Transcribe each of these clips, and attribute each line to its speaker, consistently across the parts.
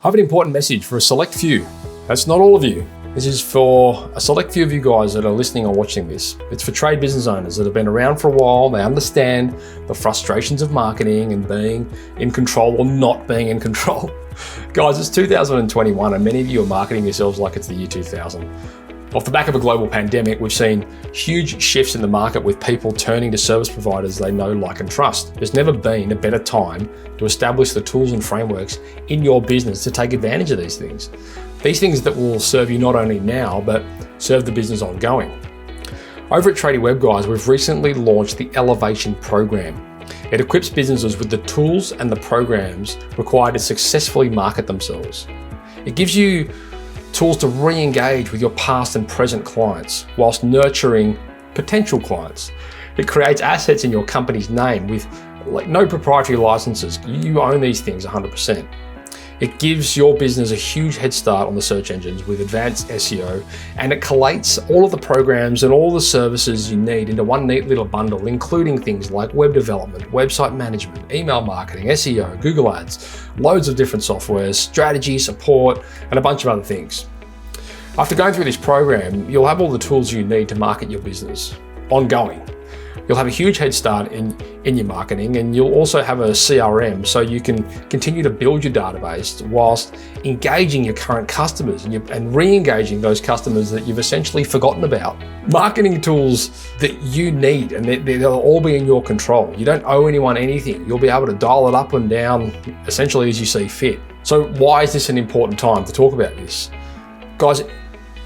Speaker 1: I have an important message for a select few. That's not all of you. This is for a select few of you guys that are listening or watching this. It's for trade business owners that have been around for a while. They understand the frustrations of marketing and being in control or not being in control. Guys, it's 2021 and many of you are marketing yourselves like it's the year 2000. Off the back of a global pandemic, we've seen huge shifts in the market with people turning to service providers they know, like, and trust. There's never been a better time to establish the tools and frameworks in your business to take advantage of these things. These things that will serve you not only now, but serve the business ongoing. Over at Tradie Web Guys, we've recently launched the Elevation program. It equips businesses with the tools and the programs required to successfully market themselves. It gives you tools to re-engage with your past and present clients whilst nurturing potential clients. It creates assets in your company's name with no proprietary licenses. You own these things 100%. It gives your business a huge head start on the search engines with advanced SEO, and it collates all of the programs and all the services you need into one neat little bundle, including things like web development, website management, email marketing, SEO, Google Ads, loads of different softwares, strategy, support, and a bunch of other things. After going through this program, you'll have all the tools you need to market your business ongoing. You'll have a huge head start in your marketing, and you'll also have a CRM so you can continue to build your database whilst engaging your current customers and re-engaging those customers that you've essentially forgotten about. Marketing tools that you need, and they'll all be in your control. You don't owe anyone anything. You'll be able to dial it up and down essentially as you see fit. So why is this an important time to talk about this? Guys,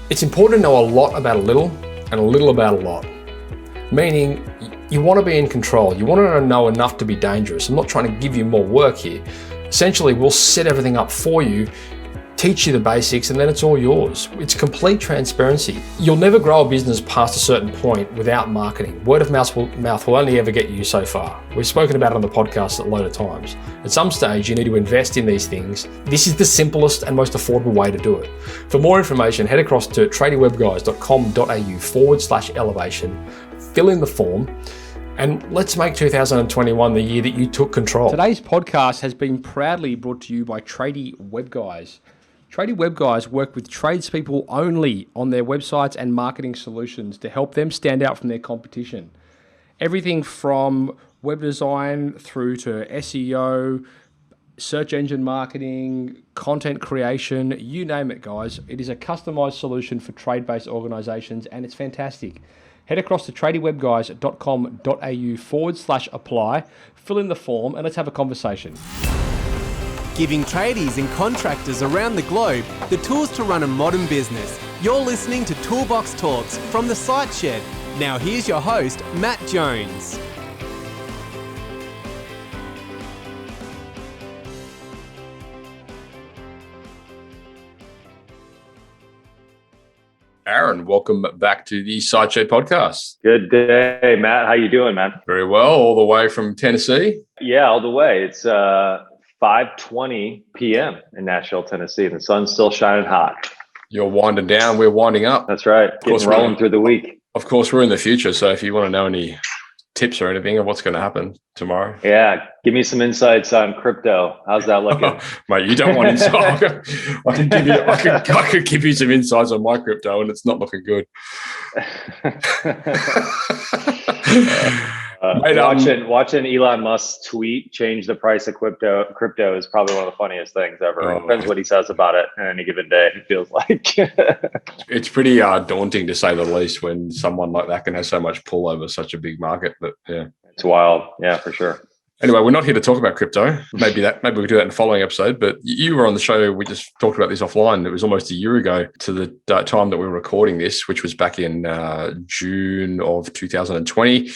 Speaker 1: it's important to know a lot about a little and a little about a lot. Meaning, you want to be in control. You want to know enough to be dangerous. I'm not trying to give you more work here. Essentially, we'll set everything up for you, teach you the basics, and then it's all yours. It's complete transparency. You'll never grow a business past a certain point without marketing. Word of mouth will only ever get you so far. We've spoken about it on the podcast a load of times. At some stage, you need to invest in these things. This is the simplest and most affordable way to do it. For more information, head across to tradiewebguys.com.au/elevation, fill in the form, and let's make 2021 the year that you took control. Today's podcast has been proudly brought to you by Tradie Web Guys. Tradie Web Guys work with tradespeople only on their websites and marketing solutions to help them stand out from their competition. Everything from web design through to SEO, search engine marketing, content creation, you name it, guys. It is a customized solution for trade-based organizations, and it's fantastic. Head across to tradiewebguys.com.au/apply, fill in the form, and let's have a conversation.
Speaker 2: Giving tradies and contractors around the globe the tools to run a modern business. You're listening to Toolbox Talks from the Site Shed. Now here's your host, Matt Jones.
Speaker 1: Aaron, welcome back to the Site Shed podcast.
Speaker 3: Good day, Matt. How you doing, man?
Speaker 1: Very well, all the way from Tennessee.
Speaker 3: Yeah, all the way. It's 5:20 p.m. in Nashville, Tennessee, and the sun's still shining hot.
Speaker 1: You're winding down, we're winding up.
Speaker 3: That's right. Getting rolling through the week.
Speaker 1: Of course, we're in the future, so if you want to know any tips or anything of what's going to happen tomorrow.
Speaker 3: Yeah, give me some insights on crypto. How's that looking?
Speaker 1: Mate, you don't want insight. I could give you some insights on my crypto, and it's not looking good.
Speaker 3: Watching Elon Musk's tweet change the price of crypto is probably one of the funniest things ever. It depends what he says about it on any given day, it feels like.
Speaker 1: It's pretty daunting, to say the least, when someone like that can have so much pull over such a big market. But yeah,
Speaker 3: it's wild. Yeah, for sure.
Speaker 1: Anyway, we're not here to talk about crypto. Maybe we'll do that in the following episode. But you were on the show. We just talked about this offline. It was almost a year ago to the time that we were recording this, which was back in June of 2020.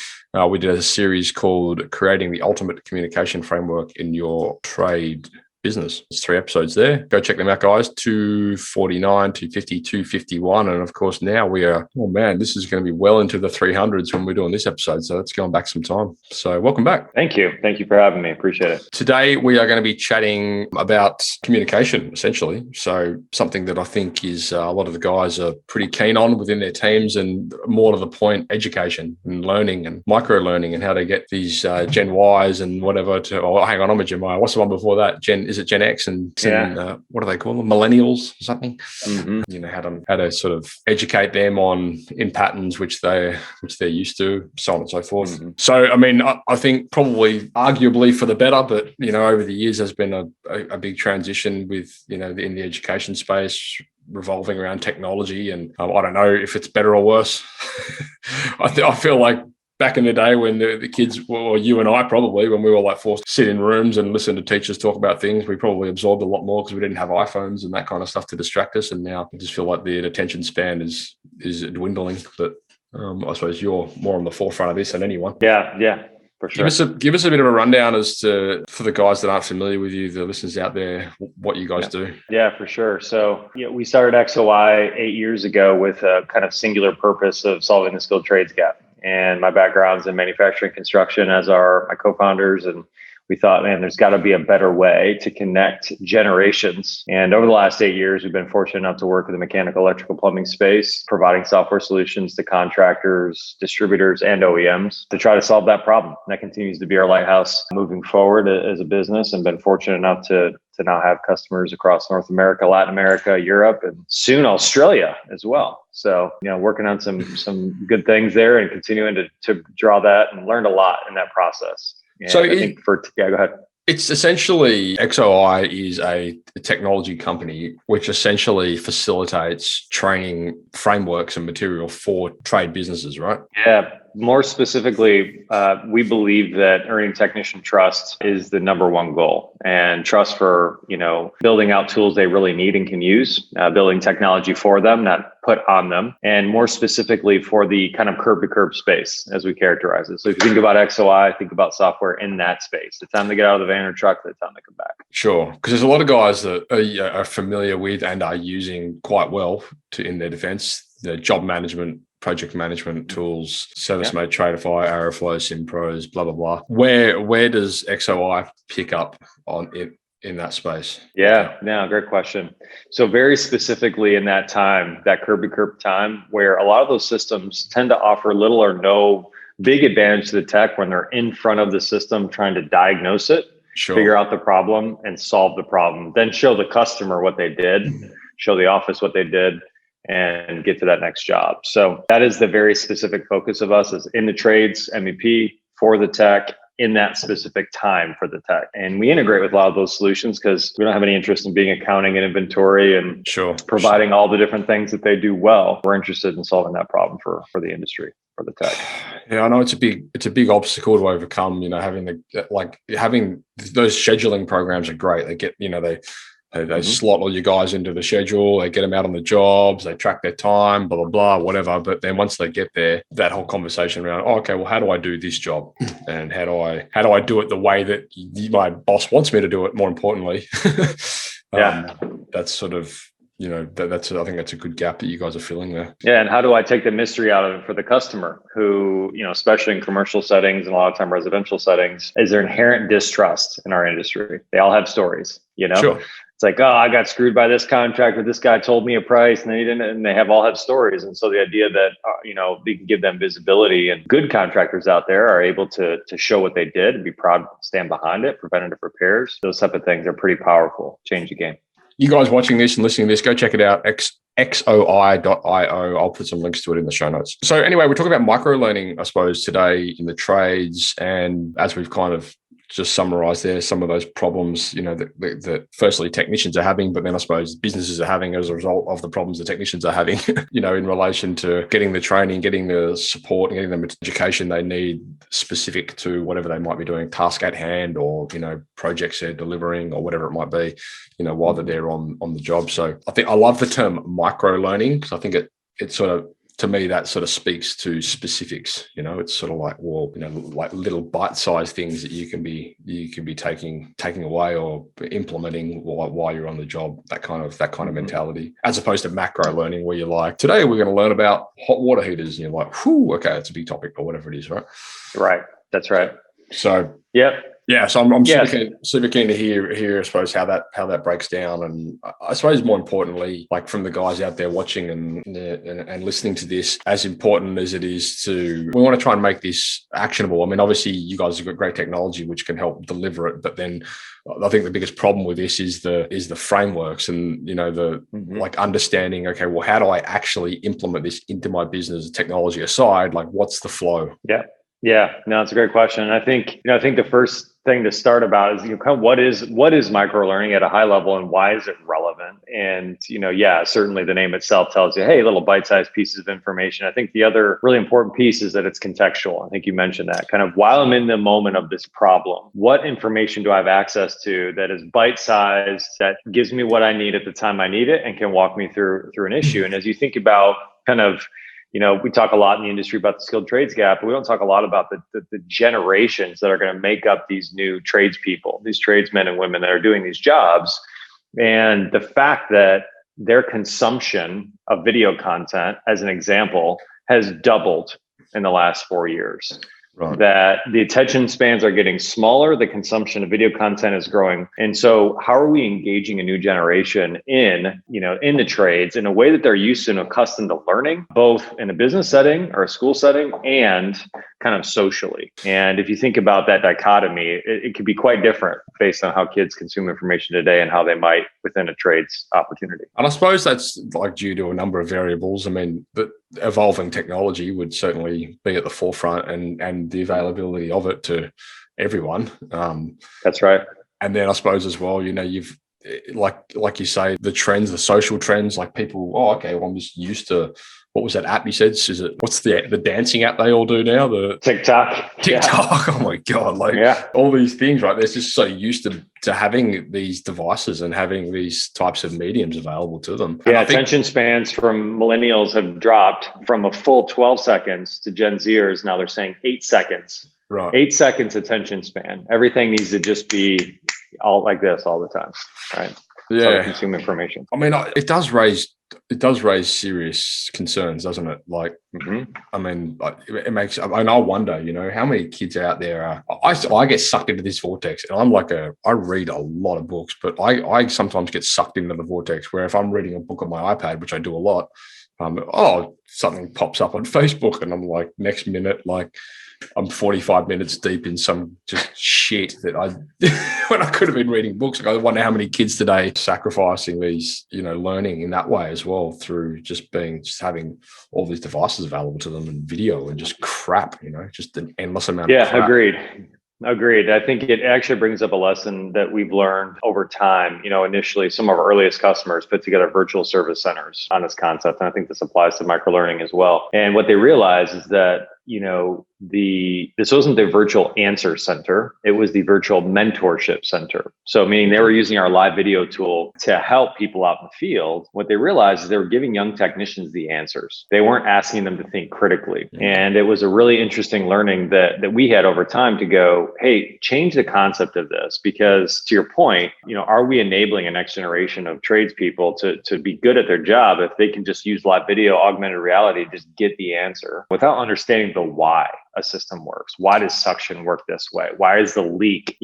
Speaker 1: We did a series called Creating the Ultimate Communication Framework in Your Trade Business. There's 3 episodes there. Go check them out, guys. 249, 250, 251. And of course, now we are, this is going to be well into the 300s when we're doing this episode. So that's going back some time. So welcome back.
Speaker 3: Thank you. Thank you for having me. Appreciate it.
Speaker 1: Today, we are going to be chatting about communication, essentially. So something that I think is a lot of the guys are pretty keen on within their teams, and more to the point, education and learning and micro learning, and how to get these Gen Ys and whatever to, hang on, I'm a Gen Y. What's the one before that? is it Gen X and what do they call them? Millennials or something? How to sort of educate them in patterns which they're used to, so on and so forth. So, I mean, I think probably arguably for the better, but, over the years, there's been a big transition with, in the education space revolving around technology. And I don't know if it's better or worse. I feel like back in the day when the kids, or you and I probably, when we were like forced to sit in rooms and listen to teachers talk about things, we probably absorbed a lot more because we didn't have iPhones and that kind of stuff to distract us. And now I just feel like the attention span is dwindling. But I suppose you're more on the forefront of this than anyone.
Speaker 3: Yeah. For sure.
Speaker 1: Give us a bit of a rundown as to, for the guys that aren't familiar with you, the listeners out there, what you guys do.
Speaker 3: Yeah, for sure. So we started XOI 8 years ago with a kind of singular purpose of solving the skilled trades gap. And my background's in manufacturing construction, as are my co-founders. And we thought, man, there's got to be a better way to connect generations. And over the last 8 years, we've been fortunate enough to work with the mechanical, electrical, plumbing space, providing software solutions to contractors, distributors, and OEMs to try to solve that problem. And that continues to be our lighthouse moving forward as a business, and been fortunate enough to now have customers across North America, Latin America, Europe, and soon Australia as well. So, working on some good things there and continuing to draw that, and learned a lot in that process. And
Speaker 1: so
Speaker 3: go ahead.
Speaker 1: It's essentially, XOI is a technology company which essentially facilitates training frameworks and material for trade businesses, right?
Speaker 3: Yeah. More specifically, we believe that earning technician trust is the number one goal, and trust for, building out tools they really need and can use, building technology for them, not put on them, and more specifically for the kind of curb to curb space as we characterize it. So if you think about XOI, think about software in that space. The time they get out of the van or truck, the time they come back.
Speaker 1: Sure. Because there's a lot of guys that are familiar with and are using quite well in their defense, the job management, project management tools, ServiceMate, Tradeify, Aeroflow, SimPros, blah, blah, blah. Where does XOI pick up on it in that space?
Speaker 3: Yeah, no, great question. So very specifically in that time, that curb to curb time, where a lot of those systems tend to offer little or no big advantage to the tech when they're in front of the system trying to diagnose it, figure out the problem and solve the problem, then show the customer what they did, show the office what they did, and get to that next job. So that is the very specific focus of us, is in the trades, MEP, for the tech, in that specific time for the tech. And we integrate with a lot of those solutions because we don't have any interest in being accounting and inventory and providing all the different things that they do well. We're interested in solving that problem for the industry, for the tech.
Speaker 1: Yeah, I know it's a big obstacle to overcome, having those scheduling programs are great. They get, they slot all you guys into the schedule, they get them out on the jobs, they track their time, blah, blah, blah, whatever. But then once they get there, that whole conversation around, okay, well, how do I do this job? And how do I do it the way that my boss wants me to do it, more importantly? That's sort of, I think that's a good gap that you guys are filling there.
Speaker 3: Yeah. And how do I take the mystery out of it for the customer who, especially in commercial settings and a lot of time residential settings, is there inherent distrust in our industry? They all have stories,
Speaker 1: Sure.
Speaker 3: It's like, oh, I got screwed by this contractor. This guy told me a price and they didn't, and they all have stories. And so the idea that, we can give them visibility, and good contractors out there are able to show what they did and be proud, stand behind it, preventative repairs, those type of things are pretty powerful. Change the game.
Speaker 1: You guys watching this and listening to this, go check it out. xoi.io. I'll put some links to it in the show notes. So anyway, we're talking about micro learning, I suppose, today in the trades. And as we've kind of just summarized there, some of those problems, that firstly technicians are having, but then I suppose businesses are having as a result of the problems the technicians are having, in relation to getting the training, getting the support, and getting the education they need specific to whatever they might be doing, task at hand, or, projects they're delivering, or whatever it might be, while they're there on the job. So I think I love the term micro learning, because I think it sort of, to me, that sort of speaks to specifics. It's sort of like, well, like little bite-sized things that you can be taking away or implementing while you're on the job. That kind of mentality, as opposed to macro learning, where you're like, today we're going to learn about hot water heaters, and you're like, whew, okay, that's a big topic, or whatever it is, right?
Speaker 3: Right. That's right.
Speaker 1: So,
Speaker 3: yep.
Speaker 1: Yeah, so I'm
Speaker 3: Yes.
Speaker 1: super keen to hear, I suppose, how that breaks down, and I suppose more importantly, like from the guys out there watching and listening to this, as important as it is we want to try and make this actionable. I mean, obviously, you guys have got great technology which can help deliver it, but then I think the biggest problem with this is the frameworks and like understanding. Okay, well, how do I actually implement this into my business? Technology aside, like what's the flow?
Speaker 3: Yeah, no, it's a great question. And I think the first thing to start about is kind of what is micro learning at a high level and why is it relevant? And certainly the name itself tells you, hey, little bite-sized pieces of information. I think the other really important piece is that it's contextual. I think you mentioned that. Kind of while I'm in the moment of this problem, what information do I have access to that is bite-sized, that gives me what I need at the time I need it and can walk me through an issue? And as you think about kind of we talk a lot in the industry about the skilled trades gap, but we don't talk a lot about the generations that are going to make up these new tradespeople, these tradesmen and women that are doing these jobs. And the fact that their consumption of video content, as an example, has doubled in the last 4 years. Right. That the attention spans are getting smaller, the consumption of video content is growing. And so how are we engaging a new generation in the trades in a way that they're used to and accustomed to learning, both in a business setting or a school setting and kind of socially? And if you think about that dichotomy, it could be quite different based on how kids consume information today and how they might within a trades opportunity.
Speaker 1: And I suppose that's like due to a number of variables. I mean, but evolving technology would certainly be at the forefront and the availability of it to everyone.
Speaker 3: That's right.
Speaker 1: And then I suppose as well, you've like you say, the trends, the social trends, like people, I'm just used to, what was that app you said? What's the dancing app they all do now? The
Speaker 3: TikTok.
Speaker 1: Yeah. Oh my God. All these things, right? They're just so used to having these devices and having these types of mediums available to them.
Speaker 3: Yeah. Attention spans from millennials have dropped from a full 12 seconds to Gen Zers. Now they're saying 8 seconds. Right. 8 seconds attention span. Everything needs to just be all like this all the time. Right.
Speaker 1: Yeah.
Speaker 3: Consume information.
Speaker 1: I mean, it does raise serious concerns, doesn't it? Like, I mean, it makes. I mean, I wonder, how many kids out there are. I get sucked into this vortex, and I read a lot of books, but I sometimes get sucked into the vortex where if I'm reading a book on my iPad, which I do a lot, something pops up on Facebook, and I'm like, next minute, like, I'm 45 minutes deep in some just shit that when I could have been reading books. I wonder how many kids today are sacrificing these, learning in that way as well through just having all these devices available to them and video and just crap, just an endless amount of crap.
Speaker 3: Agreed. I think it actually brings up a lesson that we've learned over time. Initially, some of our earliest customers put together virtual service centers on this concept. And I think this applies to microlearning as well. And what they realized is that, this wasn't the virtual answer center. It was the virtual mentorship center. So meaning they were using our live video tool to help people out in the field. What they realized is they were giving young technicians the answers. They weren't asking them to think critically. And it was a really interesting learning that we had over time to go, hey, change the concept of this, because to your point, are we enabling a next generation of tradespeople to be good at their job if they can just use live video, augmented reality, just get the answer without understanding the why a system works? Why does suction work this way? Why is the leak,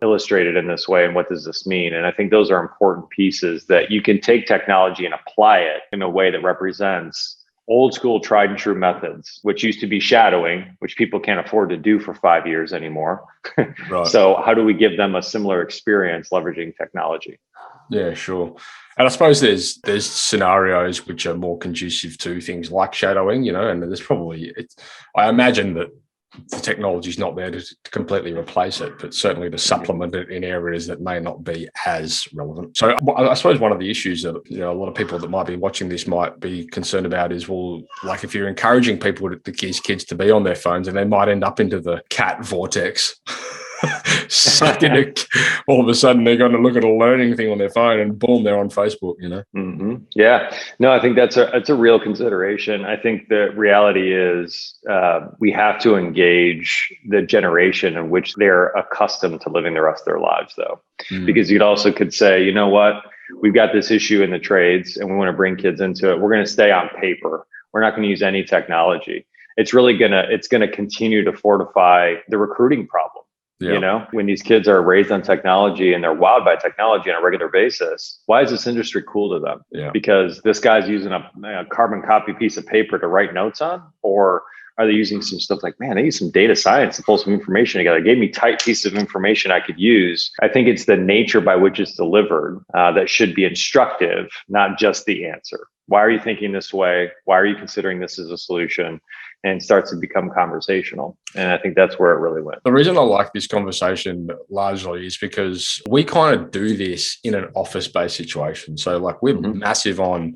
Speaker 3: illustrated in this way? And what does this mean? And I think those are important pieces that you can take technology and apply it in a way that represents old school tried and true methods, which used to be shadowing, which people can't afford to do for 5 years anymore. Right. So how do we give them a similar experience leveraging technology?
Speaker 1: Yeah, sure. And I suppose there's scenarios which are more conducive to things like shadowing, and there's probably, I imagine that the technology is not there to completely replace it, but certainly to supplement it in areas that may not be as relevant. So I suppose one of the issues that a lot of people that might be watching this might be concerned about is, well, like if you're encouraging these kids to be on their phones, and they might end up into the cat vortex. Sucked into, all of a sudden they're going to look at a learning thing on their phone and boom, they're on Facebook,
Speaker 3: Yeah, no, I think that's a real consideration. I think the reality is we have to engage the generation in which they're accustomed to living the rest of their lives, though, because you could say, you know what, we've got this issue in the trades and we want to bring kids into it. We're going to stay on paper. We're not going to use any technology. It's really going to continue to fortify the recruiting problem. Yeah. When these kids are raised on technology and they're wowed by technology on a regular basis, why is this industry cool to them?
Speaker 1: Yeah.
Speaker 3: Because this guy's using a carbon copy piece of paper to write notes on? Or are they using some stuff like, man, I use some data science to pull some information together? It gave me tight pieces of information I could use. I think it's the nature by which it's delivered that should be instructive, not just the answer. Why are you thinking this way? Why are you considering this as a solution? And starts to become conversational. And I think that's where it really went.
Speaker 1: The reason I like this conversation largely is because we kind of do this in an office-based situation. So like we're massive on,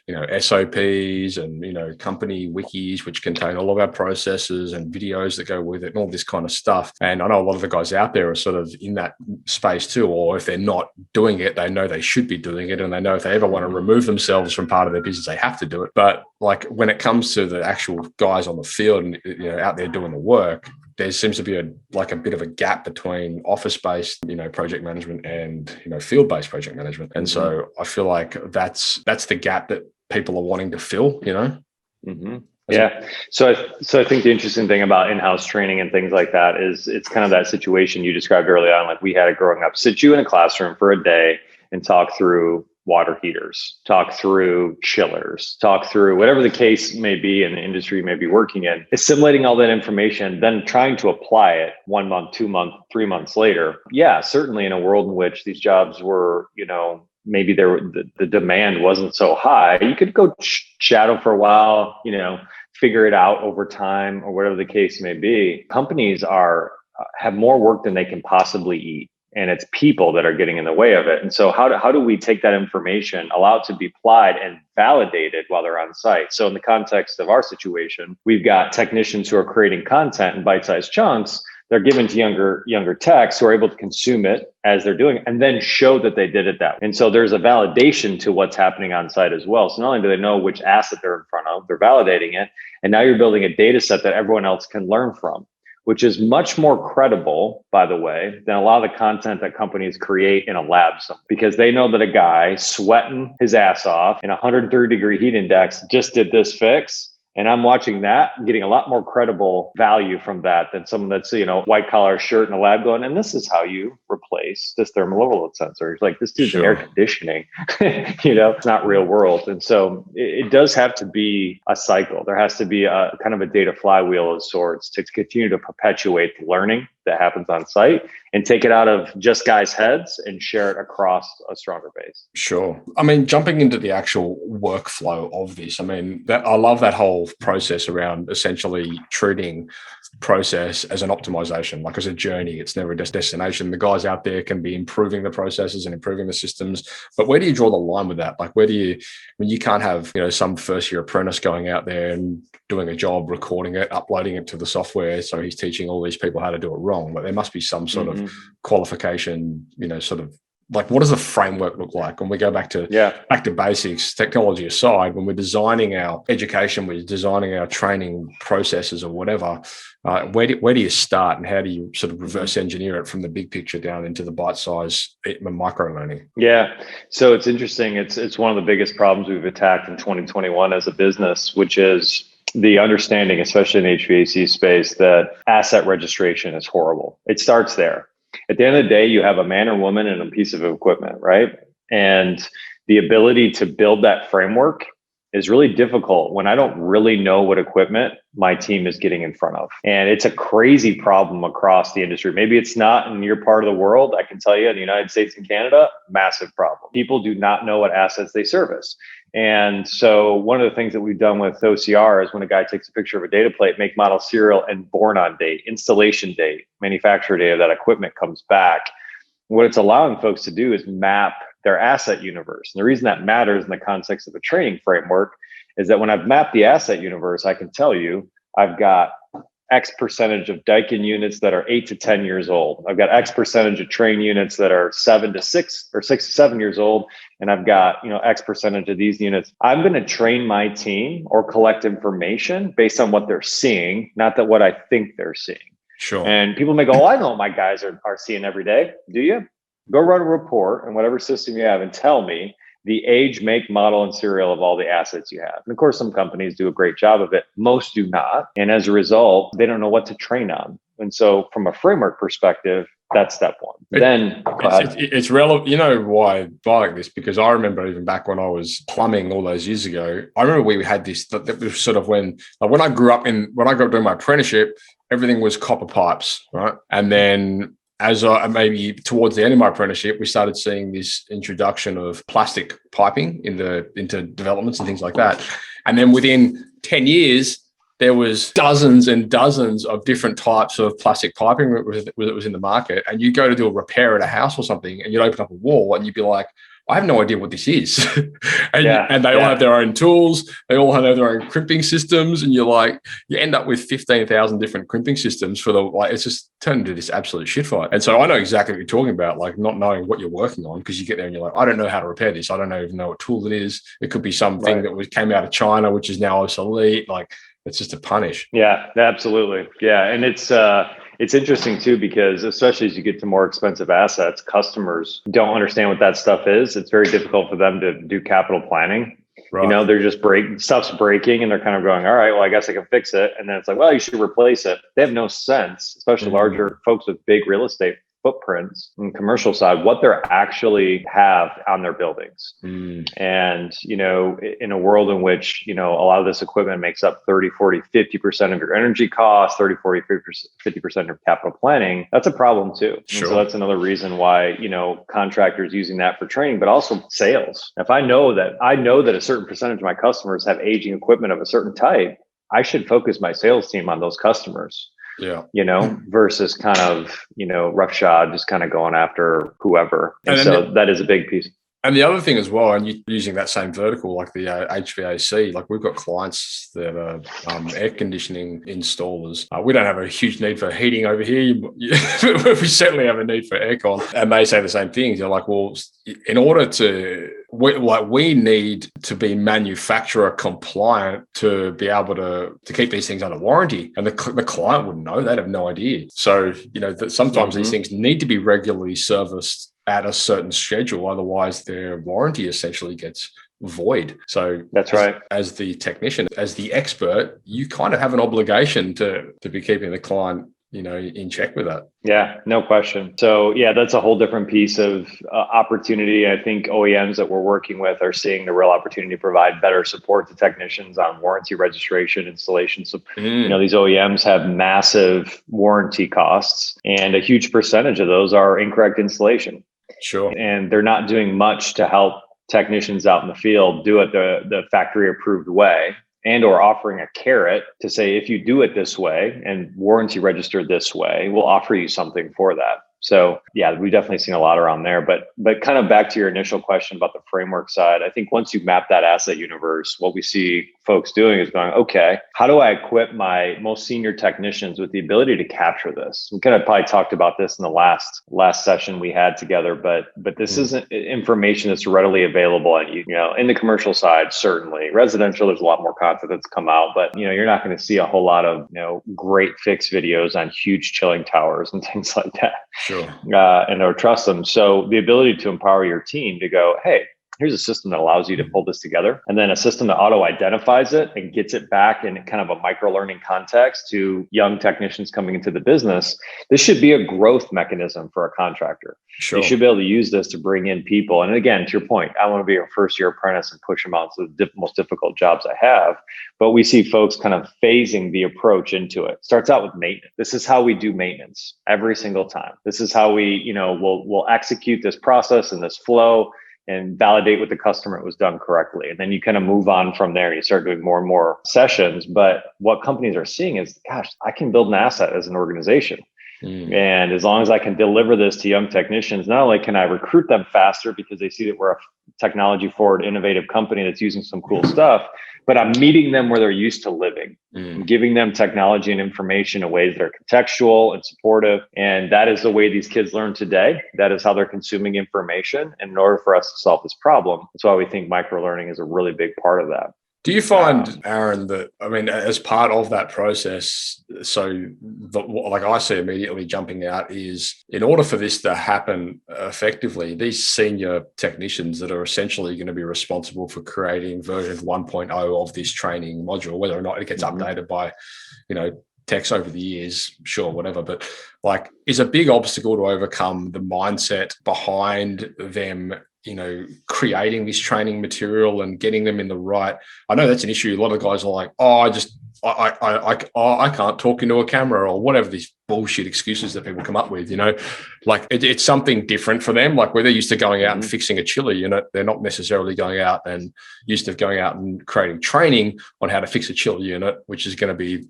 Speaker 1: SOPs and, company wikis, which contain all of our processes and videos that go with it and all this kind of stuff. And I know a lot of the guys out there are sort of in that space too, or if they're not doing it, they know they should be doing it. And they know if they ever want to remove themselves from part of their business, they have to do it. But like when it comes to the actual guys on the field and out there doing the work, there seems to be a bit of a gap between office-based, project management and, field-based project management. And so I feel like that's the gap that people are wanting to fill,
Speaker 3: Yeah. So I think the interesting thing about in-house training and things like that is it's kind of that situation you described early on. Like we had it growing up, sit you in a classroom for a day and talk through water heaters, talk through chillers, talk through whatever the case may be in the industry you may be working in, assimilating all that information, then trying to apply it 1 month, 2 months, 3 months later. Yeah, certainly in a world in which these jobs were, maybe the demand wasn't so high, you could go shadow for a while, figure it out over time or whatever the case may be. Companies have more work than they can possibly eat. And it's people that are getting in the way of it. And so how do we take that information, allow it to be applied and validated while they're on site? So in the context of our situation, we've got technicians who are creating content in bite-sized chunks. They're given to younger techs who are able to consume it as they're doing it and then show that they did it that way. And so there's a validation to what's happening on site as well. So not only do they know which asset they're in front of, they're validating it. And now you're building a data set that everyone else can learn from, which is much more credible, by the way, than a lot of the content that companies create in a lab. Because they know that a guy sweating his ass off in a 130-degree heat index just did this fix. And I'm watching that, getting a lot more credible value from that than someone that's, white collar shirt in a lab going, and this is how you replace this thermal overload sensor. It's like, this dude's in air conditioning, it's not real world. And so it does have to be a cycle. There has to be a kind of a data flywheel of sorts to continue to perpetuate the learning that happens on site and take it out of just guys' heads and share it across a stronger base.
Speaker 1: Sure. I mean, jumping into the actual workflow of this, I love that whole process around essentially treating process as an optimization, like as a journey. It's never a destination. The guys out there can be improving the processes and improving the systems, but where do you draw the line with that? Like, you can't have, some first year apprentice going out there and doing a job, recording it, uploading it to the software. So he's teaching all these people how to do it wrong, but there must be some sort of qualification, sort of like, what does the framework look like? When we go back to basics, technology aside, when we're designing our education, we're designing our training processes or whatever, where do you start and how do you sort of reverse engineer it from the big picture down into the bite-size micro learning?
Speaker 3: Yeah. So it's interesting. It's one of the biggest problems we've attacked in 2021 as a business, which is the understanding, especially in the HVAC space, that asset registration is horrible. It starts there. At the end of the day, you have a man or woman and a piece of equipment, right? And the ability to build that framework is really difficult when I don't really know what equipment my team is getting in front of. And it's a crazy problem across the industry. Maybe it's not in your part of the world. I can tell you in the United States and Canada, massive problem. People do not know what assets they service. And so one of the things that we've done with OCR is when a guy takes a picture of a data plate, make, model, serial, and born on date, installation date, manufacturer date of that equipment comes back. What it's allowing folks to do is map their asset universe. And the reason that matters in the context of a training framework is that when I've mapped the asset universe, I can tell you I've got X percentage of Daikin units that are 8 to 10 years old. I've got X percentage of train units that are 7 to 6 or 6 to 7 years old. And I've got, X percentage of these units. I'm going to train my team or collect information based on what they're seeing, not that what I think they're seeing.
Speaker 1: Sure.
Speaker 3: And people may go, oh, I know what my guys are seeing every day. Do you? Go run a report in whatever system you have and tell me the age, make, model, and serial of all the assets you have. And of course, some companies do a great job of it. Most do not. And as a result, they don't know what to train on. And so from a framework perspective, that's step one.
Speaker 1: It's relevant. You know why I like this? Because I remember even back when I was plumbing all those years ago, I remember we had this, that was sort of when I grew up doing my apprenticeship, everything was copper pipes, right? And then as maybe towards the end of my apprenticeship, we started seeing this introduction of plastic piping into developments and things like that. And then within 10 years, there was dozens and dozens of different types of plastic piping that was in the market. And you go to do a repair at a house or something, and you'd open up a wall and you'd be like, I have no idea what this is. and they all have their own tools. They all have their own crimping systems. And you end up with 15,000 different crimping systems it's just turned into this absolute shit fight. And so I know exactly what you're talking about, like not knowing what you're working on, because you get there and you're like, I don't know how to repair this. I don't even know what tool it is. It could be something that came out of China, which is now obsolete. It's just a punish.
Speaker 3: Yeah, absolutely. Yeah. And it's interesting too, because especially as you get to more expensive assets, customers don't understand what that stuff is. It's very difficult for them to do capital planning. Right. They're just stuff's breaking and they're kind of going, all right, well, I guess I can fix it. And then it's like, well, you should replace it. They have no sense, especially larger folks with big real estate footprints on the commercial side, what they're actually have on their buildings. And, in a world in which, a lot of this equipment makes up 30, 40, 50% of your energy costs, 30, 40, 50% of your capital planning, that's a problem too. Sure. And so that's another reason why, contractors using that for training, but also sales. If I know that a certain percentage of my customers have aging equipment of a certain type, I should focus my sales team on those customers. Yeah. Versus kind of, roughshod, just kind of going after whoever. And so that is a big piece.
Speaker 1: And the other thing as well, and you're using that same vertical, like the HVAC, like we've got clients that are air conditioning installers. We don't have a huge need for heating over here. We certainly have a need for aircon. And they say the same things. They're like, well, in order we need to be manufacturer compliant to be able to keep these things under warranty. And the client wouldn't know. They'd have no idea. So, that sometimes these things need to be regularly serviced at a certain schedule, otherwise their warranty essentially gets void. So
Speaker 3: that's right.
Speaker 1: As the technician, as the expert, you kind of have an obligation to be keeping the client, in check with that.
Speaker 3: Yeah, no question. So that's a whole different piece of opportunity. I think OEMs that we're working with are seeing the real opportunity to provide better support to technicians on warranty registration, installation. So, these OEMs have massive warranty costs, and a huge percentage of those are incorrect installation.
Speaker 1: Sure.
Speaker 3: And they're not doing much to help technicians out in the field do it the factory approved way, and or offering a carrot to say, if you do it this way and warranty registered this way, we'll offer you something for that. So we've definitely seen a lot around there, but kind of back to your initial question about the framework side, I think once you map that asset universe, what we see folks doing is going, okay, how do I equip my most senior technicians with the ability to capture this? We kind of probably talked about this in the last session we had together, but this isn't information that's readily available at in the commercial side, certainly. Residential, there's a lot more content that's come out, but you're not going to see a whole lot of great fix videos on huge chilling towers and things like that.
Speaker 1: Sure.
Speaker 3: Or trust them. So the ability to empower your team to go, hey, here's a system that allows you to pull this together, and then a system that auto-identifies it and gets it back in kind of a micro-learning context to young technicians coming into the business. This should be a growth mechanism for a contractor. Sure. You should be able to use this to bring in people. And again, to your point, I want to be a first-year apprentice and push them out to the most difficult jobs I have. But we see folks kind of phasing the approach into it. Starts out with maintenance. This is how we do maintenance every single time. This is how we, we'll execute this process and this flow and validate with the customer it was done correctly. And then you kind of move on from there. You start doing more and more sessions. But what companies are seeing is, gosh, I can build an asset as an organization. And as long as I can deliver this to young technicians, not only can I recruit them faster because they see that we're a technology forward, innovative company that's using some cool stuff, but I'm meeting them where they're used to living. I'm giving them technology and information in ways that are contextual and supportive. And that is the way these kids learn today. That is how they're consuming information. And in order for us to solve this problem, that's why we think microlearning is a really big part of that.
Speaker 1: Do you find, Aaron, that, as part of that process, like I see immediately jumping out is, in order for this to happen effectively, these senior technicians that are essentially going to be responsible for creating version 1.0 of this training module, whether or not it gets updated by, 10 techs over the years, sure, whatever, but like is a big obstacle to overcome the mindset behind them, creating this training material and getting them in the right. I know that's an issue. A lot of guys are like, I can't talk into a camera or whatever these bullshit excuses that people come up with, like it's something different for them. Like where they're used to going out and fixing a chiller unit, they're not necessarily going out and used to going out and creating training on how to fix a chiller unit, which is going to be,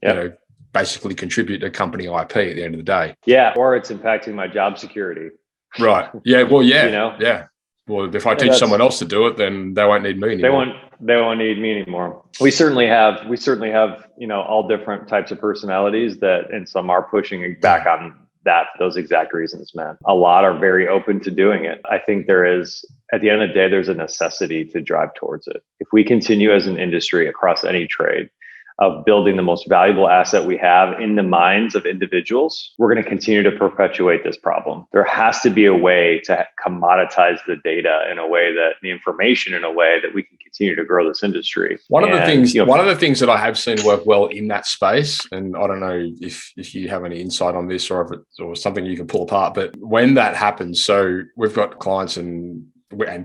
Speaker 1: basically contribute to company IP at the end of the day.
Speaker 3: Yeah. Or it's impacting my job security.
Speaker 1: Right. Yeah. Well, yeah. Yeah. Well, if I teach someone else to do it, then they won't need me anymore.
Speaker 3: They won't need me anymore. We certainly have, all different types of personalities and some are pushing back on those exact reasons, man. A lot are very open to doing it. I think there is, at the end of the day, there's a necessity to drive towards it. If we continue as an industry across any trade of building the most valuable asset we have in the minds of individuals, we're going to continue to perpetuate this problem. There has to be a way to commoditize the data the information in a way that we can continue to grow this industry.
Speaker 1: One of the things that I have seen work well in that space, and I don't know if you have any insight on this or something you can pull apart, but when that happens, so we've got clients and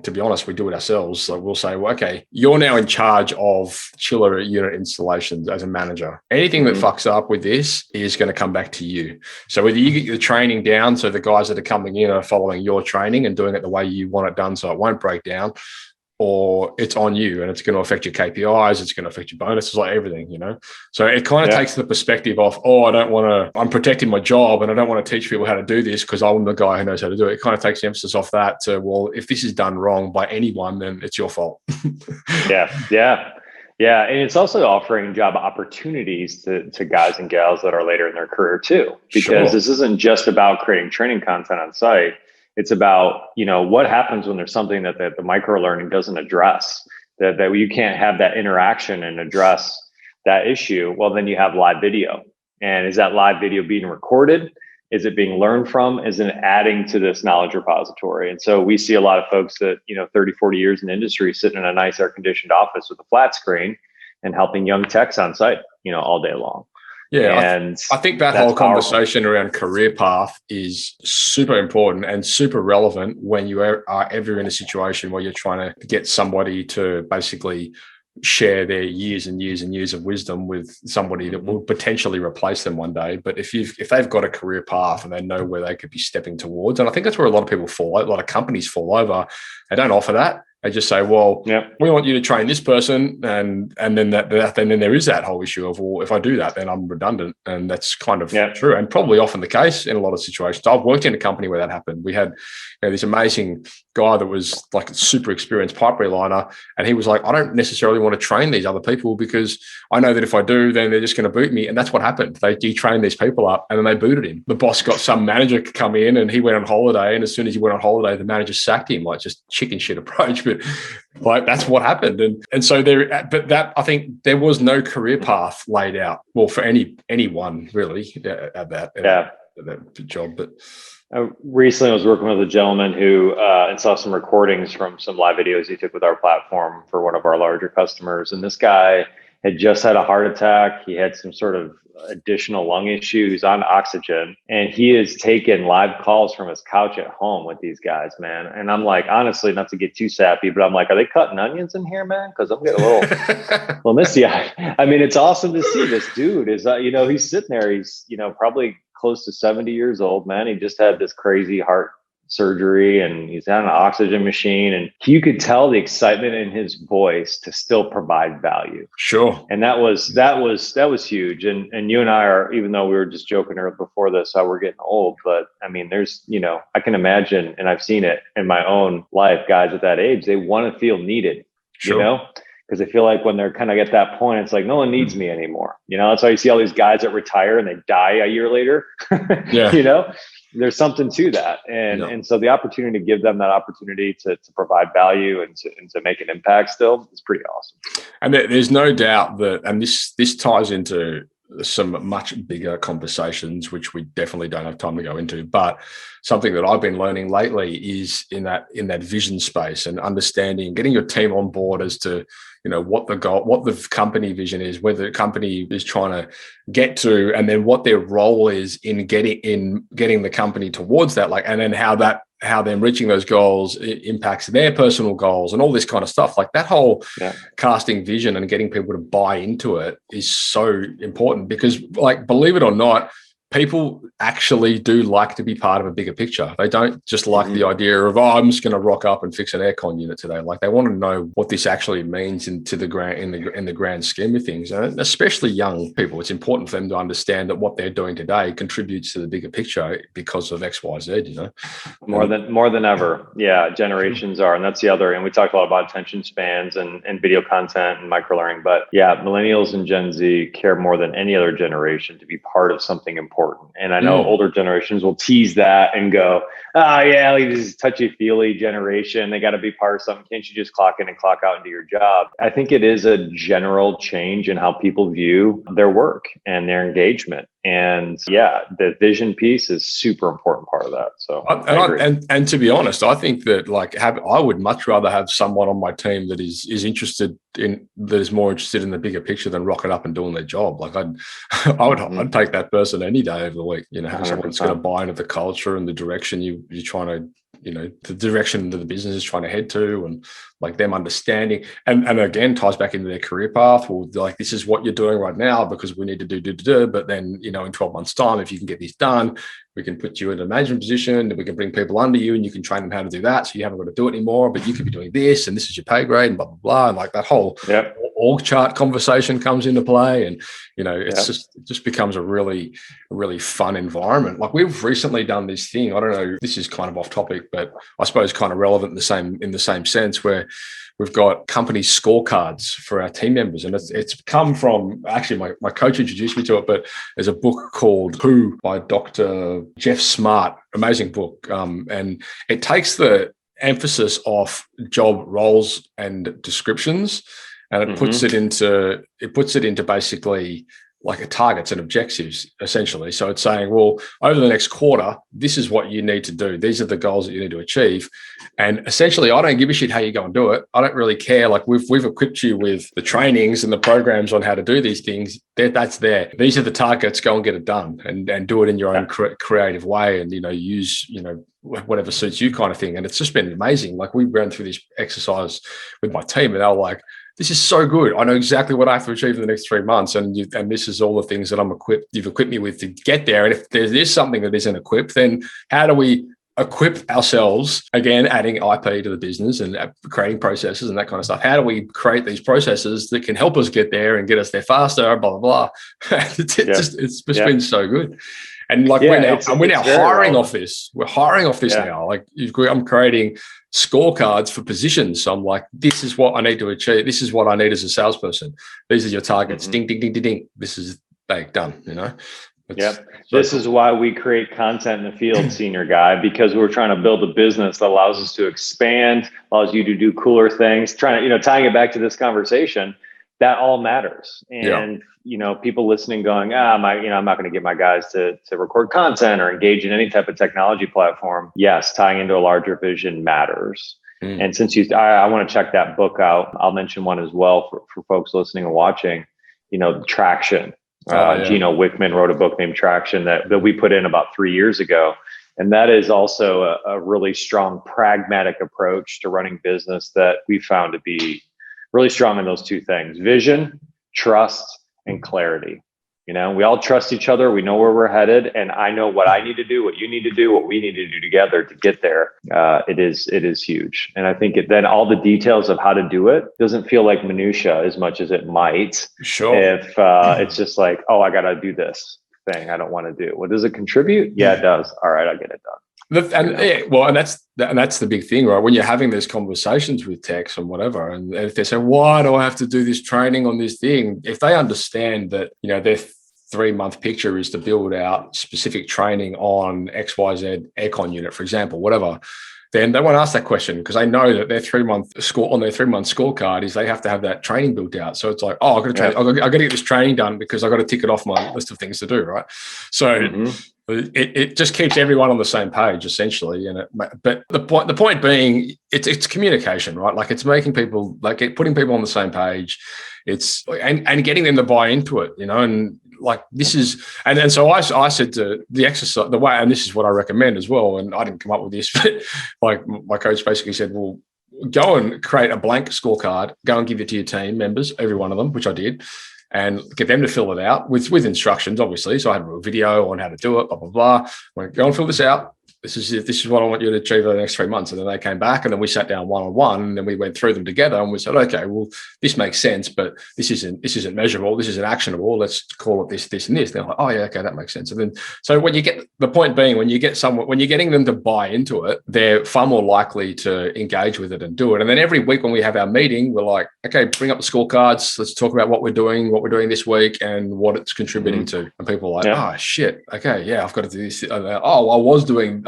Speaker 1: to be honest, we do it ourselves. So we'll say, well, okay, you're now in charge of chiller unit installations as a manager. Anything that fucks up with this is going to come back to you. So whether you get the training down, so the guys that are coming in are following your training and doing it the way you want it done so it won't break down, or it's on you and it's going to affect your KPIs, it's going to affect your bonuses, like everything, So it kind of takes the perspective off, I'm protecting my job and I don't want to teach people how to do this because I'm the guy who knows how to do it. It kind of takes the emphasis off that to, well, if this is done wrong by anyone, then it's your fault.
Speaker 3: Yeah. And it's also offering job opportunities to guys and gals that are later in their career too, because This isn't just about creating training content on site. It's about, what happens when there's something that the micro learning doesn't address, that you can't have that interaction and address that issue. Well, then you have live video. And is that live video being recorded? Is it being learned from? Is it adding to this knowledge repository? And so we see a lot of folks that, 30, 40 years in the industry sitting in a nice air conditioned office with a flat screen and helping young techs on site, all day long.
Speaker 1: Yeah, and I think that whole conversation around career path is super important and super relevant when you are ever in a situation where you're trying to get somebody to basically share their years and years and years of wisdom with somebody that will potentially replace them one day. But if they've got a career path and they know where they could be stepping towards, and a lot of people a lot of companies fall over, they don't offer that. They just say, well, we want you to train this person. And then then there is that whole issue of, well, if I do that, then I'm redundant. And that's kind of true and probably often the case in a lot of situations. I've worked in a company where that happened. We had this amazing guy that was like a super experienced pipe reliner. And he was like, I don't necessarily want to train these other people because I know that if I do, then they're just going to boot me. And that's what happened. He trained these people up and then they booted him. The boss got some manager to come in and he went on holiday. And as soon as he went on holiday, the manager sacked him, like just chicken shit approach. But like that's what happened. And so I think there was no career path laid out. Well, for anyone really at that job. But
Speaker 3: recently I was working with a gentleman who and saw some recordings from some live videos he took with our platform for one of our larger customers. And this guy had just had a heart attack. He had some sort of additional lung issue. He's on oxygen and he is taking live calls from his couch at home with these guys, man. And I'm like, honestly, not to get too sappy, but I'm like, are they cutting onions in here, man? Because I'm getting a little misty. I mean, it's awesome to see this dude is, he's sitting there. He's, probably close to 70 years old, man. He just had this crazy heart surgery and he's on an oxygen machine, and you could tell the excitement in his voice to still provide value.
Speaker 1: Sure.
Speaker 3: And that was huge. And you and I are, even though we were just joking before this, how we're getting old, but I mean, there's, I can imagine, and I've seen it in my own life, guys at that age, they want to feel needed, because they feel like when they're kind of at that point, it's like, no one needs me anymore. That's why you see all these guys that retire and they die a year later. There's something to that. And so the opportunity to give them that opportunity to provide value and to make an impact still is pretty awesome.
Speaker 1: And there's no doubt that, and this ties into some much bigger conversations, which we definitely don't have time to go into. But something that I've been learning lately is in that vision space and understanding, getting your team on board as to, what the goal, what the company vision is, where the company is trying to get to, and then what their role is in getting the company towards that, and then how them reaching those goals impacts their personal goals and all this kind of stuff. Like that whole casting vision and getting people to buy into it is so important, because believe it or not, people actually do like to be part of a bigger picture. They don't just like the idea of, I'm just going to rock up and fix an aircon unit today. Like they want to know what this actually means in the grand scheme of things. And especially young people, it's important for them to understand that what they're doing today contributes to the bigger picture because of X, Y, Z.
Speaker 3: More than ever. Yeah, generations are, and that's the other. And we talked a lot about attention spans and video content and microlearning. But yeah, millennials and Gen Z care more than any other generation to be part of something important. And I know older generations will tease that and go, oh yeah, this is touchy-feely generation. They got to be part of something. Can't you just clock in and clock out and do your job? I think it is a general change in how people view their work and their engagement. And yeah, the vision piece is super important part of that. So
Speaker 1: and to be honest, I think that I would much rather have someone on my team that is more interested in the bigger picture than rocking up and doing their job. I'd take that person any day of the week. Having someone that's going to buy into the culture and the direction you're trying to, the direction that the business is trying to head to, and them understanding, and again ties back into their career path. Well, this is what you're doing right now because we need to do, but then, in 12 months time, if you can get this done, we can put you in a management position, and we can bring people under you and you can train them how to do that. So you haven't got to do it anymore, but you could be doing this, and this is your pay grade, and blah, blah, blah. And that whole org chart conversation comes into play. And, it just becomes a really, really fun environment. We've recently done this thing. I don't know, this is kind of off topic, but I suppose kind of relevant in the same sense, where we've got company scorecards for our team members. And it's come from, actually, my coach introduced me to it, but there's a book called Who by Dr. Jeff Smart, amazing book. And it takes the emphasis off job roles and descriptions, and it puts it into basically targets and objectives, essentially. So it's saying, well, over the next quarter, this is what you need to do. These are the goals that you need to achieve. And essentially, I don't give a shit how you go and do it. I don't really care. We've equipped you with the trainings and the programs on how to do these things. That's there. These are the targets. Go and get it done, and do it in your own creative way, and use whatever suits you, kind of thing. And it's just been amazing. We ran through this exercise with my team, and they were like, this is so good. I know exactly what I have to achieve in the next 3 months. And this is all the things that you've equipped me with to get there. And if there is something that isn't equipped, then how do we equip ourselves, again, adding IP to the business and creating processes and that kind of stuff? How do we create these processes that can help us get there and get us there faster, blah, blah, blah. It's just been so good. And we're now hiring off this. We're hiring off this now. I'm creating scorecards for positions. So I'm like, this is what I need to achieve. This is what I need as a salesperson. These are your targets. Ding, ding, ding, ding, ding. This is done.
Speaker 3: This is why we create content in the field, senior guy, because we're trying to build a business that allows us to expand, allows you to do cooler things. Tying it back to this conversation, that all matters. And people listening going, I'm not going to get my guys to record content or engage in any type of technology platform. Yes, tying into a larger vision matters. And since I want to check that book out, I'll mention one as well for folks listening and watching. Traction. Gino Wickman wrote a book named Traction that we put in about 3 years ago. And that is also a really strong pragmatic approach to running business that we found to be really strong in those two things: vision, trust, and clarity. We all trust each other. We know where we're headed, and I know what I need to do, what you need to do, what we need to do together to get there. It is huge. And I think then all the details of how to do it doesn't feel like minutia as much as it might.
Speaker 1: Sure.
Speaker 3: If it's just like, oh, I got to do this thing I don't want to do. Well, does it contribute? Yeah, it does. All right, I'll get it done.
Speaker 1: And that's the big thing, right? When you're having these conversations with techs and whatever, and if they say, why do I have to do this training on this thing? If they understand that, their 3-month picture is to build out specific training on XYZ aircon unit, for example, whatever, then they won't ask that question because they know that their 3-month score on their 3-month scorecard is they have to have that training built out. So it's like, oh, I've got to train, I've got to get this training done because I've got to tick it off my list of things to do, right? So it just keeps everyone on the same page essentially. But the point being, it's communication, right? Like it's making people, like putting people on the same page. It's and getting them to buy into it, and like this is, and so I said to the exercise, the way, and this is what I recommend as well. And I didn't come up with this, but like my coach basically said, well, go and create a blank scorecard, go and give it to your team members, every one of them, which I did, and get them to fill it out with instructions, obviously. So I had a video on how to do it, blah, blah, blah. I went, go and fill this out. This is what I want you to achieve over the next 3 months. And then they came back and then we sat down one-on-one and then we went through them together and we said, okay, well, this makes sense, but this isn't measurable. This isn't actionable. Let's call it this, and this. They're like, oh yeah, okay, that makes sense. And then, so when you get, the point being, when you're getting them to buy into it, they're far more likely to engage with it and do it. And then every week when we have our meeting, we're like, okay, bring up the scorecards. Let's talk about what we're doing this week and what it's contributing to. And people are like, oh shit. Okay. Yeah, I've got to do this.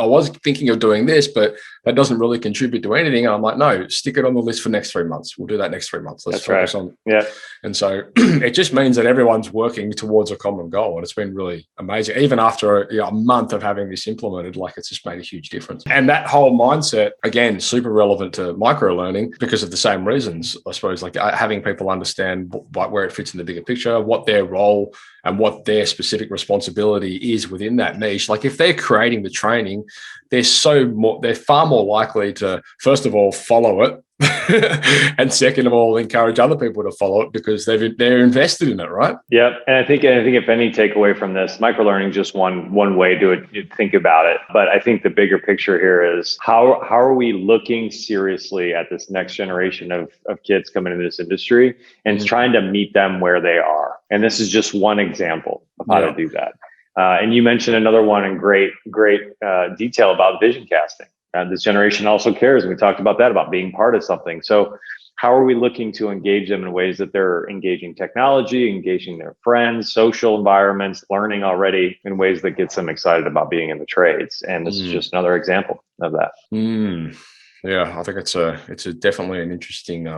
Speaker 1: I was thinking of doing this, but that doesn't really contribute to anything. And I'm like, no, stick it on the list for next 3 months. We'll do that next 3 months. Let's focus on.
Speaker 3: Yeah.
Speaker 1: And so it just means that everyone's working towards a common goal. And it's been really amazing. Even after a month of having this implemented, like it's just made a huge difference. And that whole mindset, again, super relevant to micro learning because of the same reasons, I suppose, like having people understand where it fits in the bigger picture, what their role and what their specific responsibility is within that niche. Like if they're creating the training, they're far more likely to, first of all, follow it. And second of all, encourage other people to follow it because they're invested in it, right?
Speaker 3: Yeah, and I think if any takeaway from this, microlearning is just one way to think about it. But I think the bigger picture here is how are we looking seriously at this next generation of kids coming into this industry and trying to meet them where they are. And this is just one example of how to do that. And you mentioned another one in great detail about vision casting. This generation also cares. And we talked about that, about being part of something. So how are we looking to engage them in ways that they're engaging technology, engaging their friends, social environments, learning already in ways that gets them excited about being in the trades? And this is just another example of that.
Speaker 1: Yeah, I think it's definitely an interesting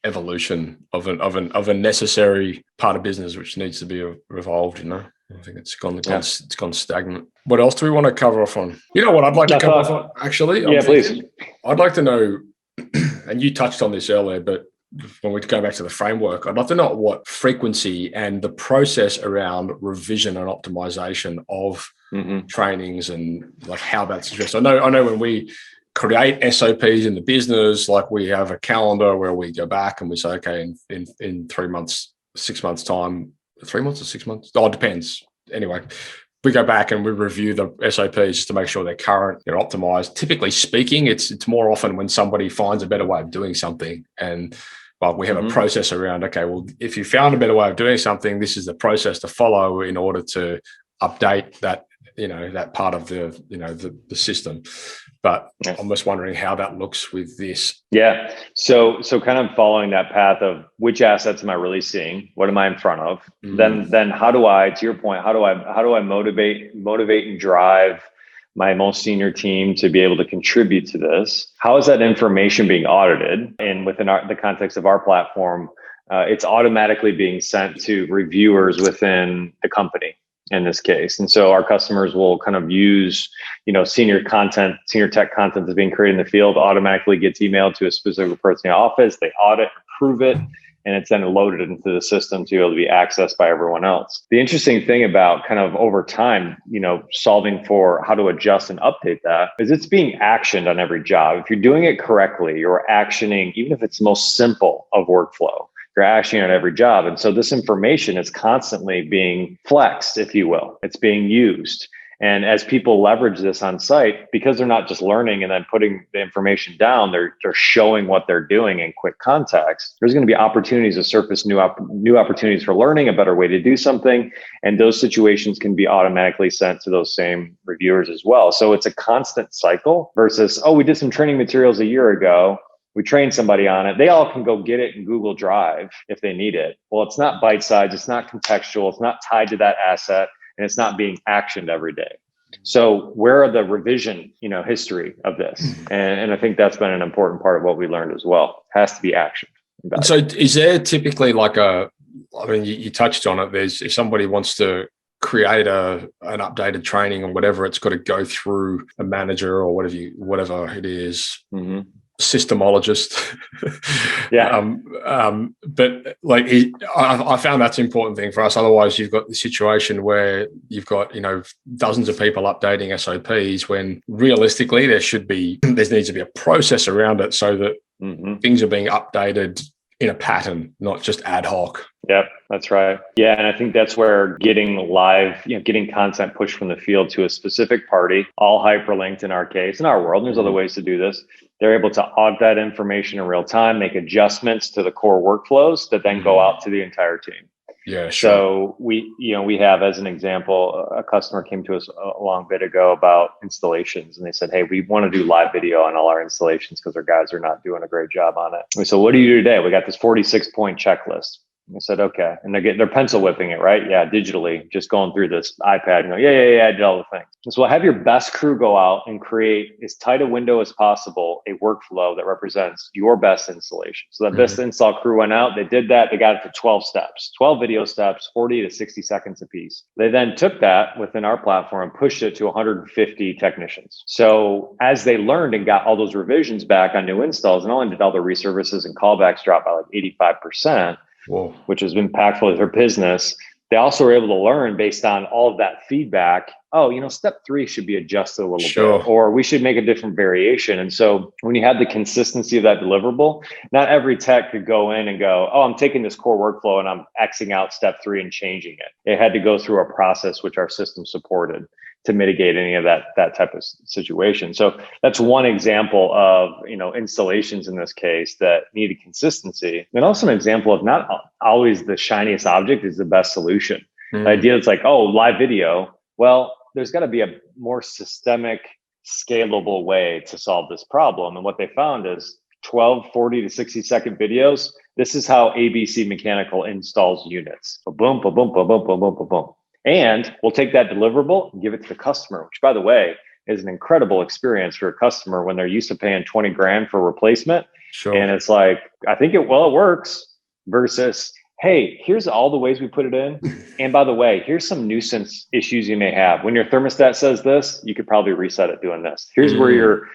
Speaker 1: evolution of a necessary part of business which needs to be evolved. I think it's gone stagnant. What else do we want to cover off on? You know what I'd like to cover off on, actually?
Speaker 3: Please.
Speaker 1: I'd like to know, and you touched on this earlier, but when we go back to the framework, I'd like to know what frequency and the process around revision and optimization of trainings and like how that's addressed. I know when we create SOPs in the business, like we have a calendar where we go back and we say, okay, in 3 months, 6 months time, 3 months or 6 months? Oh, it depends. Anyway, we go back and we review the SOPs to make sure they're current, they're optimized. Typically speaking, it's more often when somebody finds a better way of doing something. And we have a process around, okay, well, if you found a better way of doing something, this is the process to follow in order to update that, that part of the system. But I'm just wondering how that looks with this.
Speaker 3: Yeah. So kind of following that path of which assets am I really seeing? What am I in front of? Then how do I, to your point, how do I motivate and drive my most senior team to be able to contribute to this? How is that information being audited? And within the context of our platform, it's automatically being sent to reviewers within the company in this case. And so our customers will kind of use, senior tech content that's being created in the field, automatically gets emailed to a specific person in the office. They audit, approve it, and it's then loaded into the system to be able to be accessed by everyone else. The interesting thing about kind of over time, solving for how to adjust and update that is it's being actioned on every job. If you're doing it correctly, you're actioning, even if it's most simple of workflow, you're actioning on every job. And so this information is constantly being flexed, if you will. It's being used. And as people leverage this on site, because they're not just learning and then putting the information down, they're showing what they're doing in quick context. There's going to be opportunities to surface new opportunities for learning, a better way to do something. And those situations can be automatically sent to those same reviewers as well. So it's a constant cycle versus, we did some training materials a year ago. We train somebody on it. They all can go get it in Google Drive if they need it. Well, it's not bite-sized. It's not contextual. It's not tied to that asset. And it's not being actioned every day. So where are the revision, history of this? And I think that's been an important part of what we learned as well. It has to be action.
Speaker 1: So is there typically you touched on it, if somebody wants to create an updated training or whatever, it's got to go through a manager or whatever it is.
Speaker 3: Mm-hmm.
Speaker 1: Systemologist.
Speaker 3: Yeah.
Speaker 1: But I found that's an important thing for us. Otherwise, you've got the situation where you've got, dozens of people updating SOPs when realistically there needs to be a process around it so that things are being updated in a pattern, not just ad hoc.
Speaker 3: Yep, that's right. Yeah, and I think that's where getting getting content pushed from the field to a specific party, all hyperlinked in our case, in our world, and there's other ways to do this. They're able to audit that information in real time, make adjustments to the core workflows that then go out to the entire team.
Speaker 1: Yeah, sure.
Speaker 3: So we have, as an example, a customer came to us a long bit ago about installations, and they said, "Hey, we want to do live video on all our installations because our guys are not doing a great job on it." We said, "What do you do today?" We got this 46-point checklist. I said, "Okay," and they're pencil whipping it, right? Yeah, digitally, just going through this iPad and go, yeah, I did all the things. So have your best crew go out and create as tight a window as possible, a workflow that represents your best installation. So that best install crew went out, they did that, they got it to 12 steps, 12 video steps, 40 to 60 seconds a piece. They then took that within our platform and pushed it to 150 technicians. So as they learned and got all those revisions back on new installs, not only did all the reservices and callbacks drop by like 85%,
Speaker 1: Whoa.
Speaker 3: which has been impactful to their business. They also were able to learn based on all of that feedback. Oh, step 3 should be adjusted a little bit, or we should make a different variation. And so when you have the consistency of that deliverable, not every tech could go in and go, "Oh, I'm taking this core workflow and I'm Xing out step 3 and changing it." It had to go through a process which our system supported to mitigate any of that type of situation. So that's one example of, installations in this case that needed consistency. And also an example of not always the shiniest object is the best solution. The idea is like, oh, live video. Well, there's got to be a more systemic, scalable way to solve this problem. And what they found is 12, 40 to 60 second videos. This is how ABC Mechanical installs units. Boom, boom, boom, boom, boom, boom, boom, boom, boom. And we'll take that deliverable and give it to the customer, which, by the way, is an incredible experience for a customer when they're used to paying 20 grand for replacement.
Speaker 1: Sure.
Speaker 3: And it's like, I think it works, versus, hey, here's all the ways we put it in. And by the way, here's some nuisance issues you may have. When your thermostat says this, you could probably reset it doing this. Here's where your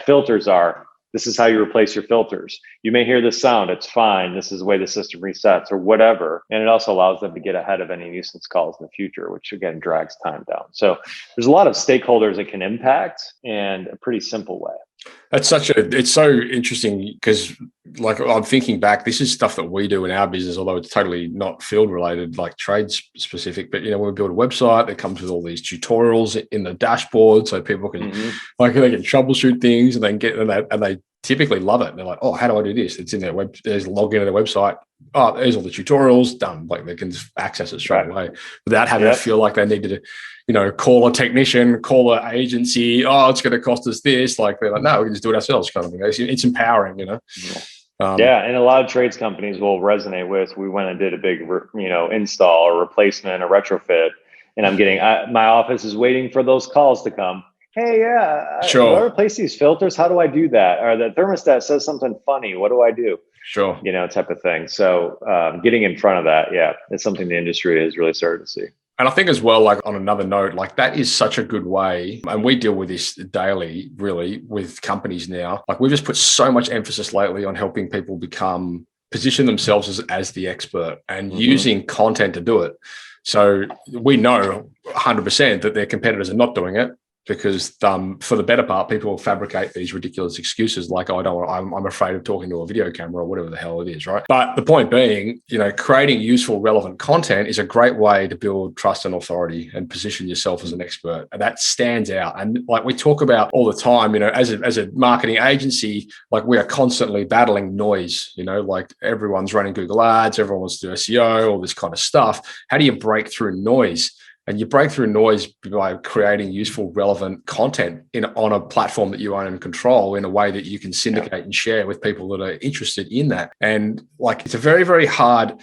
Speaker 3: filters are. This is how you replace your filters. You may hear this sound. It's fine. This is the way the system resets or whatever. And it also allows them to get ahead of any nuisance calls in the future, which again drags time down. So there's a lot of stakeholders it can impact in a pretty simple way.
Speaker 1: It's so interesting because I'm thinking back, this is stuff that we do in our business, although it's totally not field related, like trade specific. But, when we build a website that comes with all these tutorials in the dashboard so people can, they can troubleshoot things and they typically love it. And they're like, oh, how do I do this? It's in their web, there's log into their website. Oh, there's all the tutorials done. Like they can just access it straight away without having to feel like they needed to, call a technician, call an agency. Oh, it's going to cost us this. Like they're like, no, we can just do it ourselves kind of thing. It's empowering, and a lot of trades companies will resonate with. We went and did a big, install or replacement or retrofit, and I'm getting my office is waiting for those calls to come. Hey, do I replace these filters? How do I do that? Or the thermostat says something funny. What do I do? Sure.
Speaker 3: Type of thing. So getting in front of that, it's something the industry has really started to see.
Speaker 1: And I think as well, like on another note, like that is such a good way. And we deal with this daily, really, with companies now. Like we've just put so much emphasis lately on helping people position themselves as the expert and using content to do it. So we know 100% that their competitors are not doing it. Because for the better part, people will fabricate these ridiculous excuses like, oh, I'm afraid of talking to a video camera or whatever the hell it is, right? But the point being, creating useful, relevant content is a great way to build trust and authority and position yourself as an expert. And that stands out. And like we talk about all the time, as a marketing agency, like we are constantly battling noise, like everyone's running Google Ads, everyone wants to do SEO, all this kind of stuff. How do you break through noise? And you break through noise by creating useful, relevant content on a platform that you own and control in a way that you can syndicate and share with people that are interested in that. And like, it's a very, very hard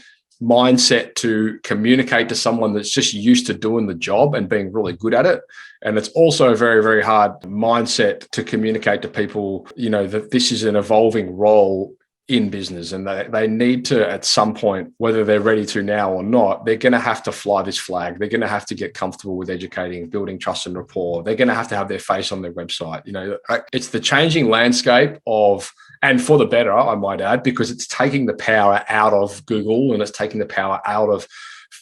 Speaker 1: mindset to communicate to someone that's just used to doing the job and being really good at it. And it's also a very, very hard mindset to communicate to people, that this is an evolving role in business, and they need to, at some point, whether they're ready to now or not, they're going to have to fly this flag. They're going to have to get comfortable with educating, building trust and rapport. They're going to have their face on their website. It's the changing landscape and for the better, I might add, because it's taking the power out of Google and it's taking the power out of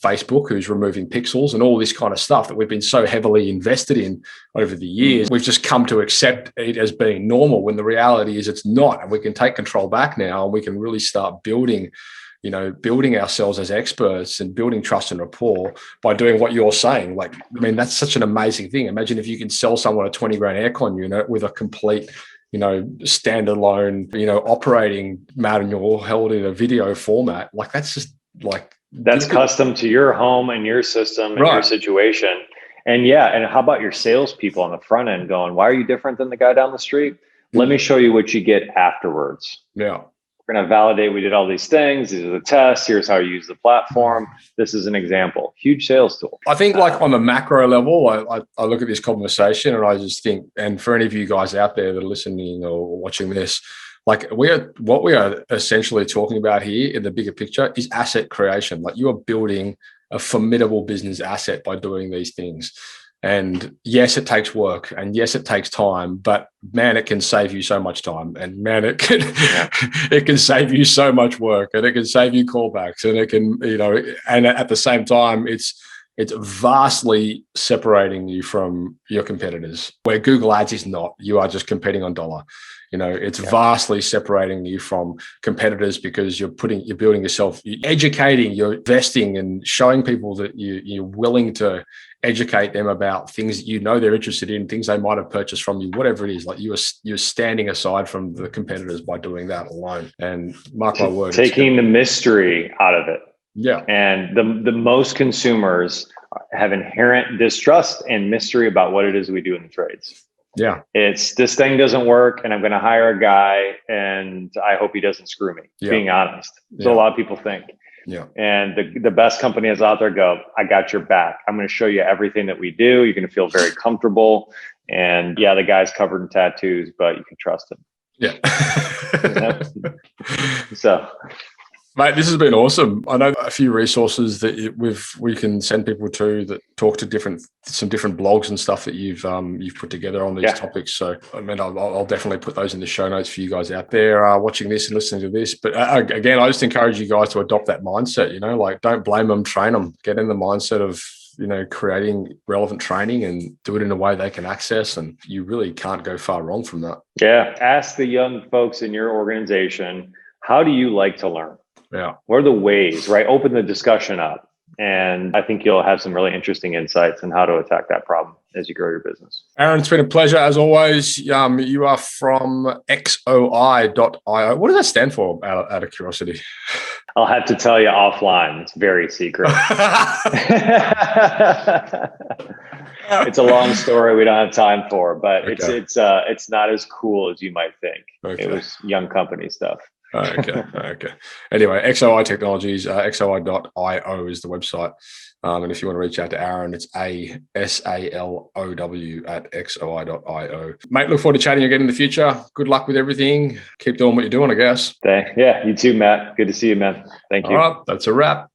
Speaker 1: Facebook, who's removing pixels and all this kind of stuff that we've been so heavily invested in over the years. We've just come to accept it as being normal when the reality is it's not. And we can take control back now, and we can really start building ourselves as experts and building trust and rapport by doing what you're saying. That's such an amazing thing. Imagine if you can sell someone a 20 grand aircon unit with a complete standalone, operating manual held in a video format. That's just
Speaker 3: that's custom to your home and your system and your situation. And and how about your salespeople on the front end going, why are you different than the guy down the street? Let me show you what you get afterwards.
Speaker 1: Yeah.
Speaker 3: We're going to validate we did all these things. These are the tests. Here's how you use the platform. This is an example. Huge sales tool.
Speaker 1: I think on the macro level, I look at this conversation and I just think, and for any of you guys out there that are listening or watching this, what we are essentially talking about here in the bigger picture is asset creation. You are building a formidable business asset by doing these things. And yes, it takes work, and yes, it takes time, but man, it can save you so much time, and man, it can save you so much work, and it can save you callbacks, and it can, and at the same time, it's vastly separating you from your competitors, where Google Ads is not. You are just competing on dollar. It's vastly separating you from competitors because you're building yourself, you're educating, you're investing and showing people that you're willing to educate them about things that they're interested in, things they might have purchased from you, whatever it is. You're standing aside from the competitors by doing that alone. And mark my word,
Speaker 3: taking the mystery out of it.
Speaker 1: Yeah.
Speaker 3: And the most consumers have inherent distrust and mystery about what it is we do in the trades.
Speaker 1: Yeah.
Speaker 3: It's this thing doesn't work and I'm going to hire a guy and I hope he doesn't screw me. Yeah. Being honest. So a lot of people think.
Speaker 1: Yeah.
Speaker 3: And the best companies out there go, I got your back. I'm going to show you everything that we do. You're going to feel very comfortable. And the guy's covered in tattoos, but you can trust him.
Speaker 1: Yeah.
Speaker 3: So,
Speaker 1: mate, this has been awesome. I know a few resources that we can send people to that talk to some different blogs and stuff that you've put together on these topics. So, I'll definitely put those in the show notes for you guys out there watching this and listening to this. But again, I just encourage you guys to adopt that mindset. Don't blame them, train them. Get in the mindset of creating relevant training and do it in a way they can access, and you really can't go far wrong from that.
Speaker 3: Yeah. Ask the young folks in your organization, how do you like to learn?
Speaker 1: Yeah.
Speaker 3: What are the ways, right? Open the discussion up. And I think you'll have some really interesting insights on how to attack that problem as you grow your business.
Speaker 1: Aaron, it's been a pleasure as always. You are from xoi.io. What does that stand for, out of curiosity?
Speaker 3: I'll have to tell you offline. It's very secret. It's a long story we don't have time for, but okay. It's not as cool as you might think. Okay. It was young company stuff.
Speaker 1: Okay. Anyway, XOI Technologies, xoi.io is the website. And if you want to reach out to Aaron, it's ASALOW at xoi.io. Mate, look forward to chatting again in the future. Good luck with everything. Keep doing what you're doing, I guess.
Speaker 3: Yeah, you too, Matt. Good to see you, man. Thank you.
Speaker 1: All right, that's a wrap.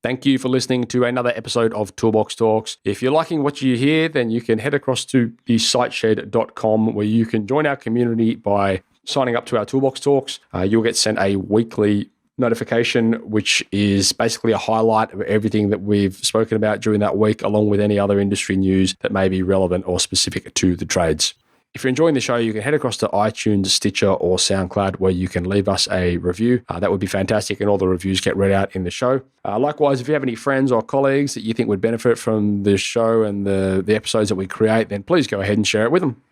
Speaker 1: Thank you for listening to another episode of Toolbox Talks. If you're liking what you hear, then you can head across to the siteshed.com where you can join our community by signing up to our Toolbox Talks. You'll get sent a weekly notification, which is basically a highlight of everything that we've spoken about during that week, along with any other industry news that may be relevant or specific to the trades. If you're enjoying the show, you can head across to iTunes, Stitcher, or SoundCloud, where you can leave us a review. That would be fantastic, and all the reviews get read out in the show. Likewise, if you have any friends or colleagues that you think would benefit from the show and the episodes that we create, then please go ahead and share it with them.